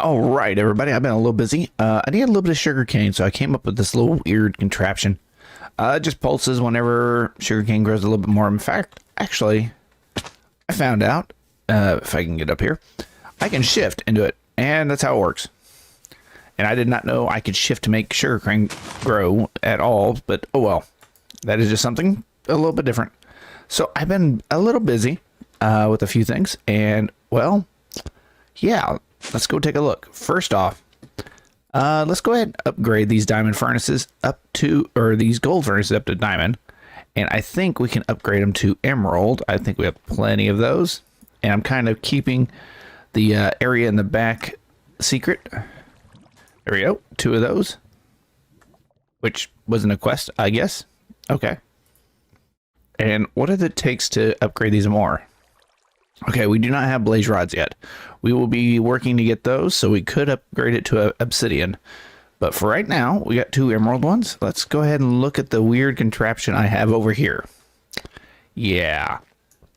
All right, everybody. I've been a little busy. I need a little bit of sugar cane, so I came up with this little weird contraption. It just pulses whenever sugar cane grows a little bit more. In fact, actually, I found out, if I can get up here, I can shift into it, and that's how it works. And I did not know I could shift to make sugar cane grow at all, but oh well. That is just something a little bit different. So I've been a little busy with a few things, and well, yeah, let's go take a look. First off, let's go ahead and upgrade these diamond furnaces up to, or these gold furnaces up to diamond. And I think we can upgrade them to emerald. I think we have plenty of those. And I'm kind of keeping the area in the back secret. There we go, 2 of those. Which wasn't a quest, I guess. Okay. And what does it takes to upgrade these more? Okay, we do not have blaze rods yet. We will be working to get those, so we could upgrade it to obsidian. But for right now, we got 2 emerald ones. Let's go ahead and look at the weird contraption I have over here. Yeah.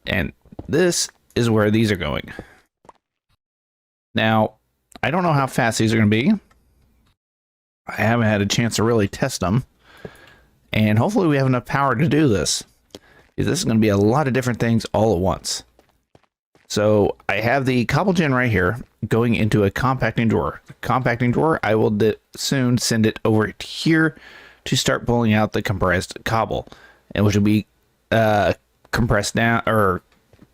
And this is where these are going. Now, I don't know how fast these are going to be. I haven't had a chance to really test them. And hopefully we have enough power to do this. Because this is going to be a lot of different things all at once. So I have the cobble gen right here going into a compacting drawer. The compacting drawer, I will soon send it over here to start pulling out the compressed cobble, and which will be compressed down or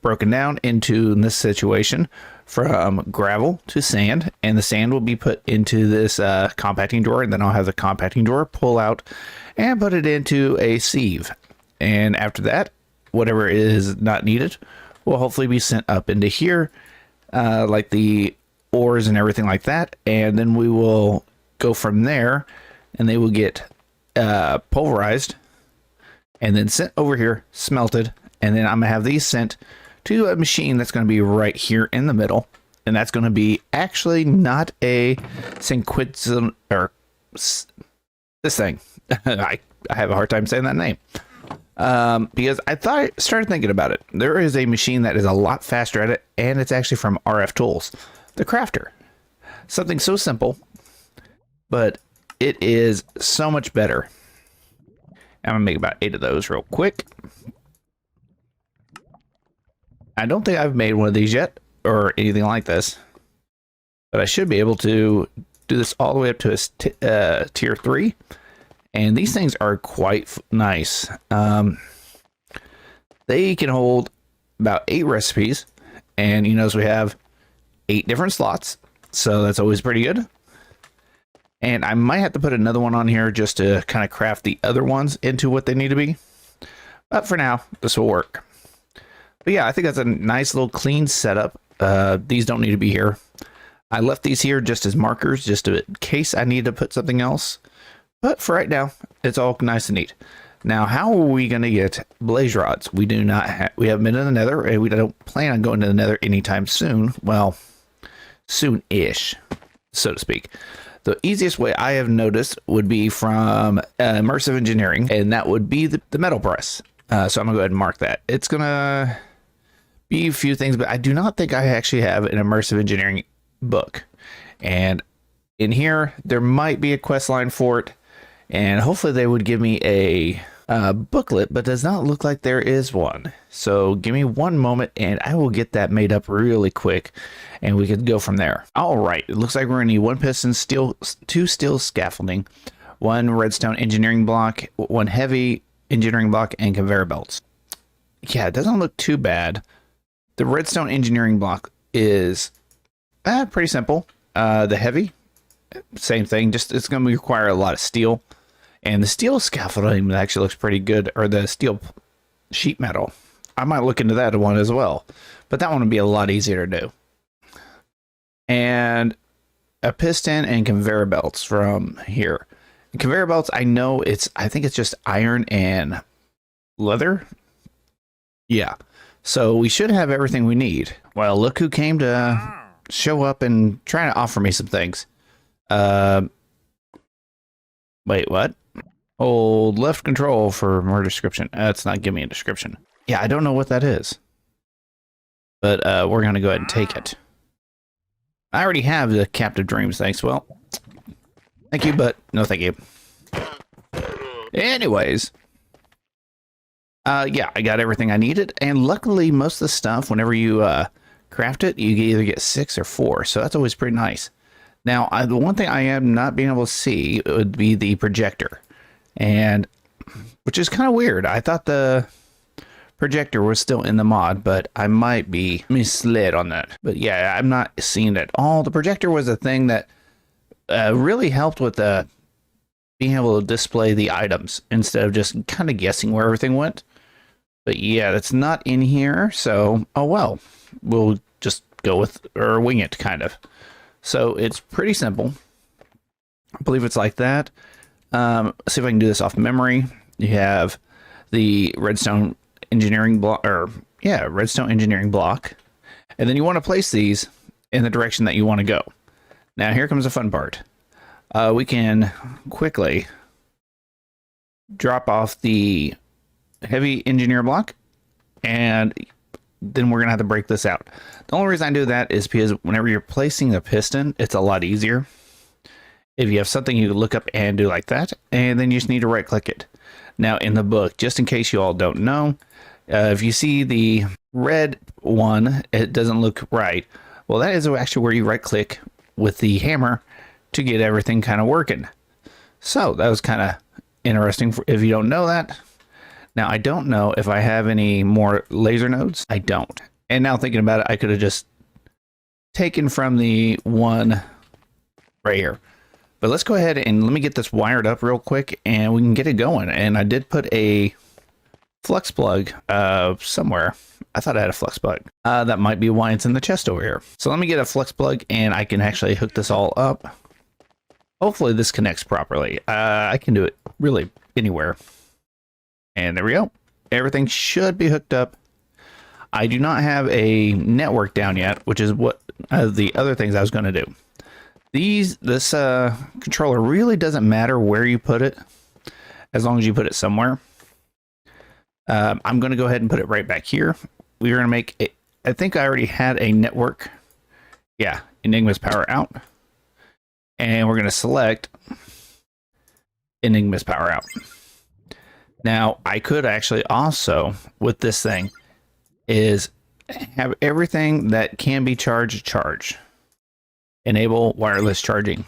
broken down into, in this situation, from gravel to sand, and the sand will be put into this compacting drawer, and then I'll have the compacting drawer pull out and put it into a sieve. And after that, whatever is not needed will hopefully be sent up into here, like the ores and everything like that, and then we will go from there, and they will get pulverized and then sent over here, smelted, and then I'm gonna have these sent to a machine that's going to be right here in the middle, and that's going to be actually not a Sinquitsin, or this thing. I have a hard time saying that name. Because I started thinking about it. There is a machine that is a lot faster at it, and it's actually from RF Tools, the Crafter. Something so simple, but it is so much better. I'm gonna make about 8 of those real quick. I don't think I've made one of these yet, or anything like this, but I should be able to do this all the way up to a tier 3. And these things are quite nice. They can hold about 8 recipes. And you notice we have 8 different slots. So that's always pretty good. And I might have to put another one on here just to kind of craft the other ones into what they need to be. But for now, this will work. But yeah, I think that's a nice little clean setup. These don't need to be here. I left these here just as markers, just in case I need to put something else. But for right now, it's all nice and neat. Now, how are we going to get blaze rods? We do not. We haven't been in the Nether, and we don't plan on going to the Nether anytime soon. Well, soon-ish, so to speak. The easiest way I have noticed would be from immersive engineering, and that would be the metal press. So I'm gonna go ahead and mark that. It's gonna be a few things, but I do not think I actually have an immersive engineering book. And in here, there might be a quest line for it. And hopefully they would give me a booklet, but does not look like there is one. So give me one moment and I will get that made up really quick and we could go from there. All right, it looks like we're gonna need 1 piston, steel, 2 steel scaffolding, 1 redstone engineering block, 1 heavy engineering block, and conveyor belts. Yeah, it doesn't look too bad. The redstone engineering block is pretty simple. The heavy, same thing, just it's gonna require a lot of steel. And the steel scaffolding actually looks pretty good, or the steel sheet metal. I might look into that one as well, but that one would be a lot easier to do. And a piston and conveyor belts from here. And conveyor belts, I know I think it's just iron and leather. Yeah, so we should have everything we need. Well, look who came to show up and try to offer me some things. Wait, what? Hold left control for more description. It's not giving me a description. Yeah, I don't know what that is. But we're going to go ahead and take it. I already have the Captive Dreams, thanks. Well, thank you, but no thank you. Anyways. Yeah, I got everything I needed, and luckily most of the stuff, whenever you craft it, you either get 6 or 4, so that's always pretty nice. Now, the one thing I am not being able to see would be the projector, and which is kind of weird. I thought the projector was still in the mod, but I might be misled on that. But yeah, I'm not seeing it at all. The projector was a thing that really helped with being able to display the items instead of just kind of guessing where everything went. But yeah, that's not in here, so oh well. We'll just go with, or wing it, kind of. So it's pretty simple. I believe it's like that. Let's see if I can do this off memory. You have the redstone engineering block, redstone engineering block. And then you want to place these in the direction that you want to go. Now here comes the fun part. We can quickly drop off the heavy engineer block, and then we're gonna have to break this out. The only reason I do that is because whenever you're placing the piston, it's a lot easier. If you have something you look up and do like that, and then you just need to right click it. Now in the book, just in case you all don't know, if you see the red one, it doesn't look right. Well, that is actually where you right click with the hammer to get everything kind of working. So that was kind of interesting if you don't know that. Now, I don't know if I have any more laser nodes. I don't. And now thinking about it, I could have just taken from the one right here. But let's go ahead and let me get this wired up real quick and we can get it going. And I did put a flux plug somewhere. I thought I had a flux plug. That might be why it's in the chest over here. So let me get a flux plug and I can actually hook this all up. Hopefully this connects properly. I can do it really anywhere. And there we go. Everything should be hooked up. I do not have a network down yet, which is what the other things I was going to do. This controller really doesn't matter where you put it, as long as you put it somewhere. I'm going to go ahead and put it right back here. We're going to make it. I think I already had a network. Yeah, Enigma's power out. And we're going to select Enigma's power out. Now, I could actually also, with this thing, is have everything that can be charged. Enable wireless charging.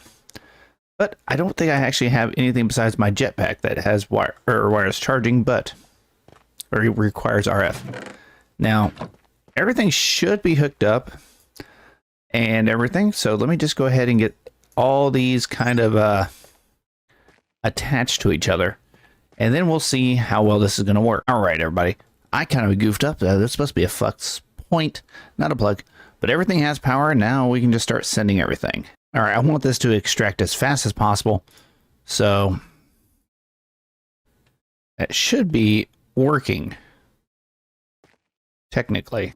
But I don't think I actually have anything besides my jetpack that has wireless charging, but or it requires RF. Now, everything should be hooked up and everything. So let me just go ahead and get all these kind of attached to each other. And then we'll see how well this is going to work. All right, everybody. I kind of goofed up. That's supposed to be a flux point, not a plug. But everything has power. Now we can just start sending everything. All right, I want this to extract as fast as possible. So it should be working, technically.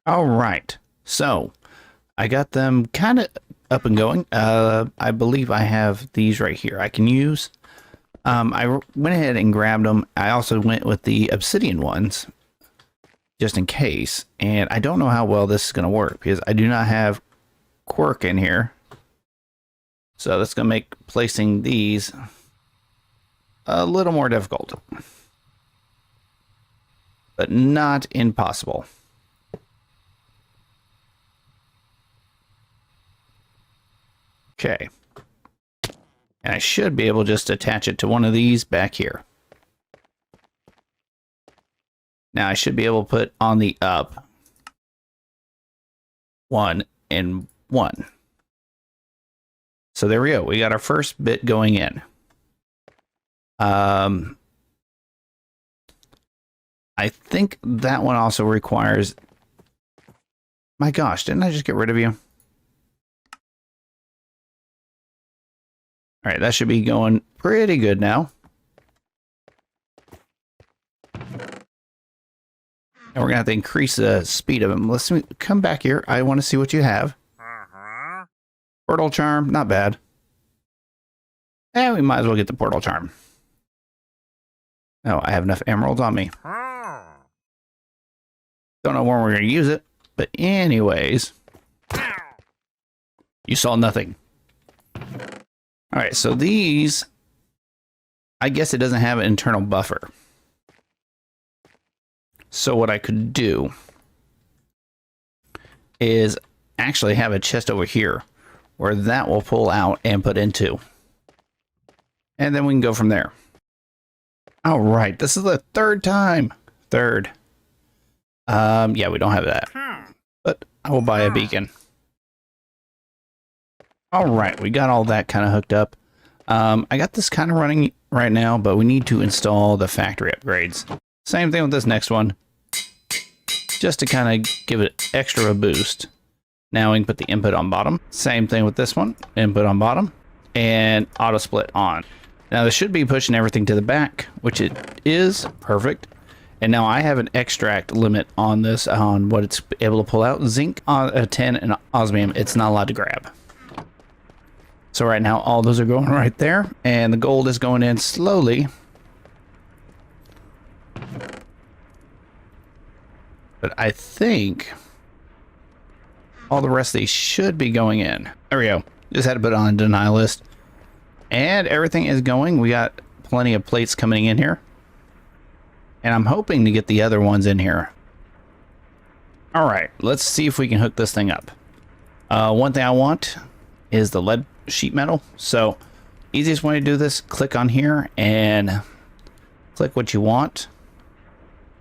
All right. So I got them kind of up and going. I believe I have these right here I can use. I went ahead and grabbed them. I also went with the obsidian ones just in case. And I don't know how well this is going to work because I do not have quirk in here. So that's going to make placing these a little more difficult, but not impossible. Okay. And I should be able to just attach it to one of these back here. Now I should be able to put on the up 1 and 1. So there we go. We got our first bit going in. I think that one also requires... My gosh, didn't I just get rid of you? All right, that should be going pretty good now. And we're going to have to increase the speed of them. Let's come back here. I want to see what you have. Portal charm, not bad. And we might as well get the portal charm. Oh, I have enough emeralds on me. Don't know when we're going to use it. But anyways. You saw nothing. All right, so these, I guess it doesn't have an internal buffer. So what I could do is actually have a chest over here where that will pull out and put into. And then we can go from there. All right, this is the third time. Third. Yeah, we don't have that. But I will buy a beacon. All right, we got all that kind of hooked up. I got this kind of running right now, but we need to install the factory upgrades. Same thing with this next one. Just to kind of give it extra a boost. Now we can put the input on bottom. Same thing with this one. Input on bottom. And auto split on. Now this should be pushing everything to the back, which it is. Perfect. And now I have an extract limit on this, on what it's able to pull out. Zinc, 10, and osmium, it's not allowed to grab. So right now, all those are going right there. And the gold is going in slowly. But I think all the rest of these should be going in. There we go. Just had to put it on a deny list. And everything is going. We got plenty of plates coming in here. And I'm hoping to get the other ones in here. All right, let's see if we can hook this thing up. One thing I want is the lead sheet metal. So easiest way to do this, click on here and click what you want.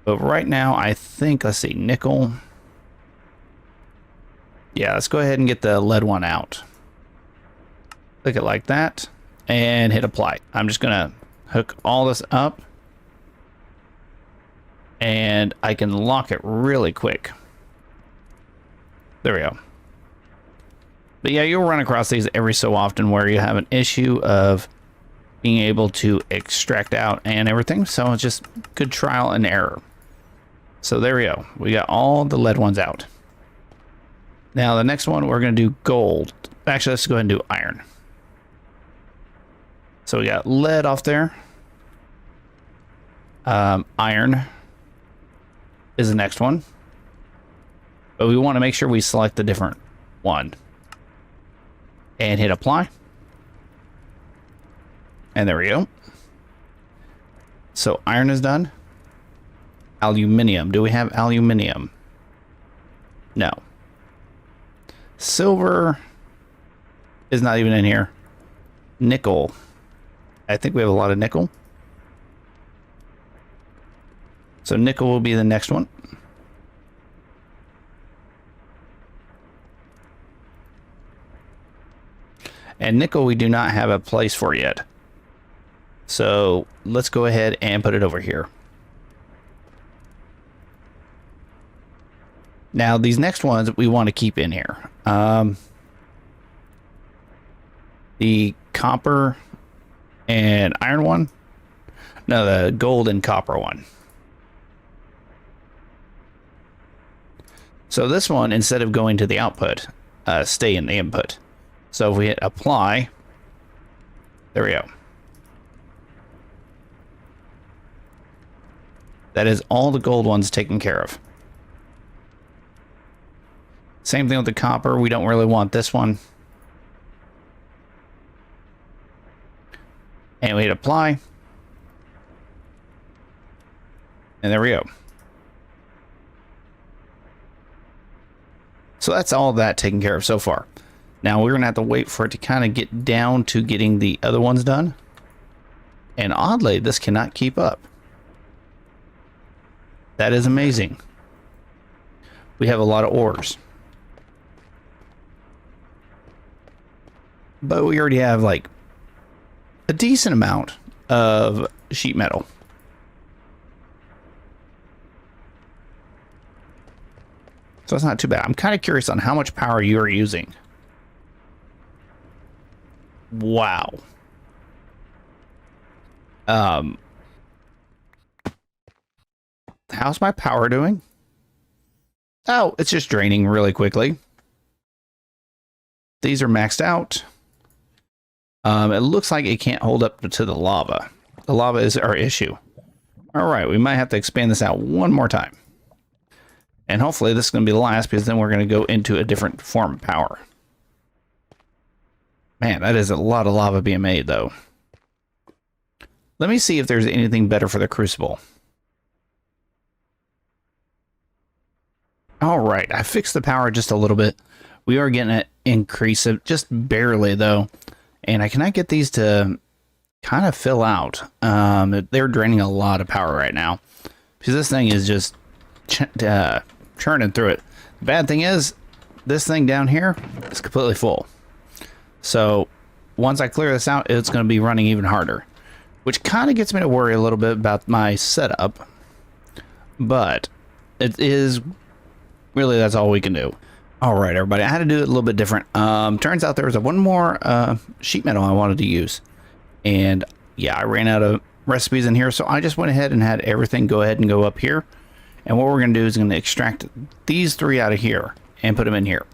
But right now, I think, let's see, nickel. Yeah, let's go ahead and get the lead one out. Click it like that and hit apply. I'm just gonna hook all this up and I can lock it really quick. There we go. But yeah, you'll run across these every so often where you have an issue of being able to extract out and everything. So it's just good trial and error. So there we go. We got all the lead ones out. Now the next one, we're going to do gold. Actually, let's go ahead and do iron. So we got lead off there. Iron is the next one. But we want to make sure we select the different one. And hit apply. And there we go. So iron is done. Aluminium. Do we have aluminium? No. Silver is not even in here. Nickel. I think we have a lot of nickel. So nickel will be the next one. And nickel we do not have a place for yet. So let's go ahead and put it over here. Now these next ones we want to keep in here. The copper and iron one. No, the gold and copper one. So this one, instead of going to the output, stay in the input. So if we hit apply, there we go. That is all the gold ones taken care of. Same thing with the copper. We don't really want this one. And we hit apply. And there we go. So that's all of that taken care of so far. Now we're going to have to wait for it to kind of get down to getting the other ones done. And oddly, this cannot keep up. That is amazing. We have a lot of ores. But we already have like a decent amount of sheet metal. So it's not too bad. I'm kind of curious on how much power you are using. Wow. How's my power doing? Oh, it's just draining really quickly. These are maxed out. It looks like it can't hold up to the lava. The lava is our issue. All right, we might have to expand this out one more time. And hopefully this is going to be the last, because then we're going to go into a different form of power. Man, that is a lot of lava being made, though. Let me see if there's anything better for the crucible. All right, I fixed the power just a little bit. We are getting an increase of just barely, though. And I cannot get these to kind of fill out. They're draining a lot of power right now because this thing is just churning through it. The bad thing is this thing down here is completely full. So once I clear this out, it's going to be running even harder, which kind of gets me to worry a little bit about my setup. But it is really, that's all we can do. All right, everybody, I had to do it a little bit different. Turns out there was one more sheet metal I wanted to use. And yeah, I ran out of recipes in here, so I just went ahead and had everything go ahead and go up here. And what we're going to do is going to extract these 3 out of here and put them in here.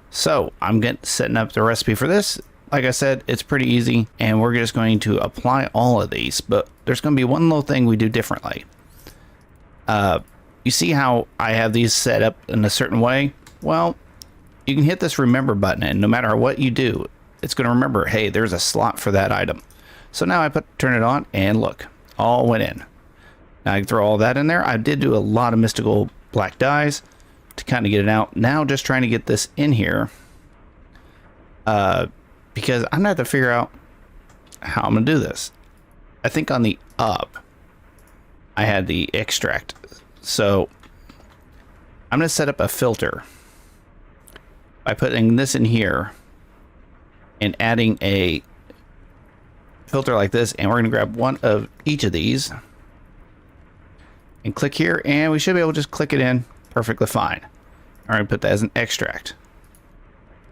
So I'm setting up the recipe for this. Like I said, it's pretty easy, and we're just going to apply all of these. But there's going to be one little thing we do differently. You see how I have these set up in a certain way? Well, you can hit this remember button, and no matter what you do, it's going to remember, hey, there's a slot for that item. So now I turn it on, and look, all went in. Now I can throw all that in there. I did do a lot of mystical black dyes to kind of get it out. Now just trying to get this in here, because I'm going to have to figure out how I'm going to do this. I think on the up, I had the extract. So I'm going to set up a filter by putting this in here and adding a filter like this, and we're going to grab one of each of these and click here, and we should be able to just click it in perfectly fine. All right, put that as an extract.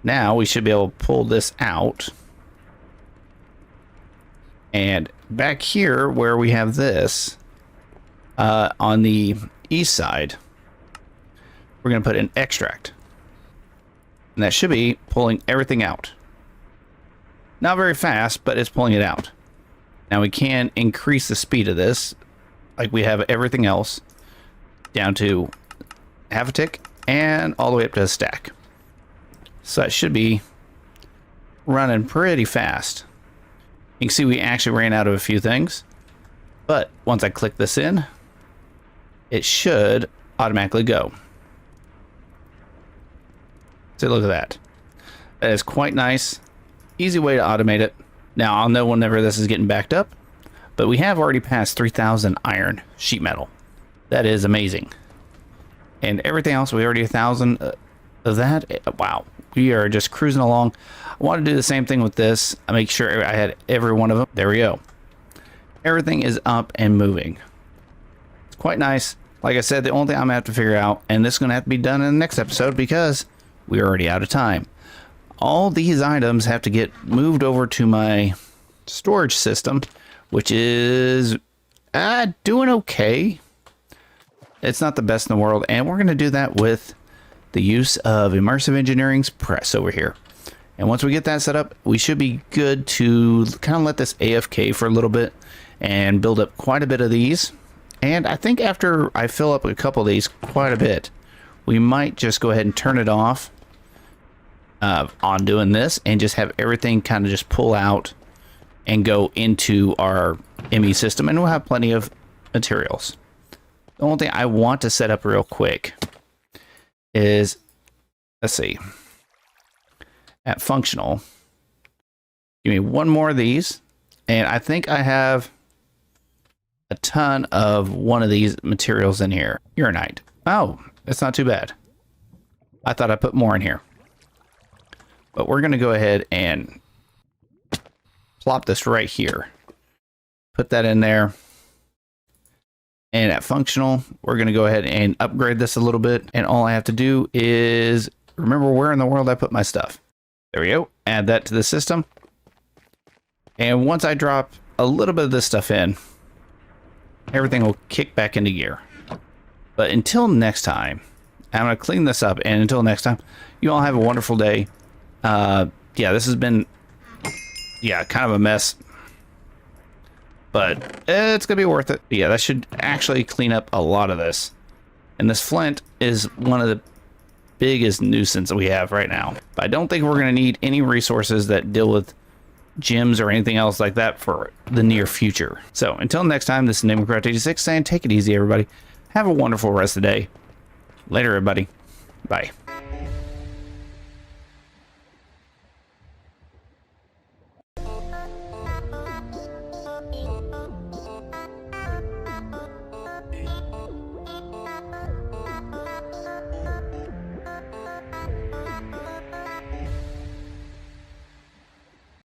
Now we should be able to pull this out, and back here where we have this on the east side, we're going to put an extract, and that should be pulling everything out. Not very fast, but it's pulling it out. Now we can increase the speed of this, like we have everything else, down to half a tick and all the way up to a stack. So it should be running pretty fast. You can see we actually ran out of a few things, but once I click this in, it should automatically go. So look at that. That is quite nice. Easy way to automate it. Now I'll know whenever this is getting backed up, but we have already passed 3,000 iron sheet metal. That is amazing. And everything else, we already 1,000 of that. Wow, we are just cruising along. I want to do the same thing with this. I make sure I had every one of them. There we go. Everything is up and moving. It's quite nice. Like I said, the only thing I'm going to have to figure out, and this is going to have to be done in the next episode because we're already out of time. All these items have to get moved over to my storage system, which is doing okay. It's not the best in the world, and we're going to do that with the use of Immersive Engineering's press over here. And once we get that set up, we should be good to kind of let this AFK for a little bit and build up quite a bit of these. And I think after I fill up a couple of these quite a bit, we might just go ahead and turn it off on doing this and just have everything kind of just pull out and go into our ME system, and we'll have plenty of materials. The only thing I want to set up real quick is, let's see, at functional, give me one more of these, and I think I have a ton of one of these materials in here. Uranite. Oh, it's not too bad. I thought I put more in here. But we're going to go ahead and plop this right here. Put that in there. And at functional, we're going to go ahead and upgrade this a little bit. And all I have to do is remember where in the world I put my stuff. There we go. Add that to the system. And once I drop a little bit of this stuff in, everything will kick back into gear. But until next time, I'm going to clean this up. And until next time, you all have a wonderful day. Yeah, this has been, kind of a mess, but it's gonna be worth it. Yeah, that should actually clean up a lot of this. And this flint is one of the biggest nuisance we have right now. But I don't think we're going to need any resources that deal with gyms or anything else like that for the near future. So until next time, this is NameCraft86 saying take it easy, everybody. Have a wonderful rest of the day. Later, everybody. Bye.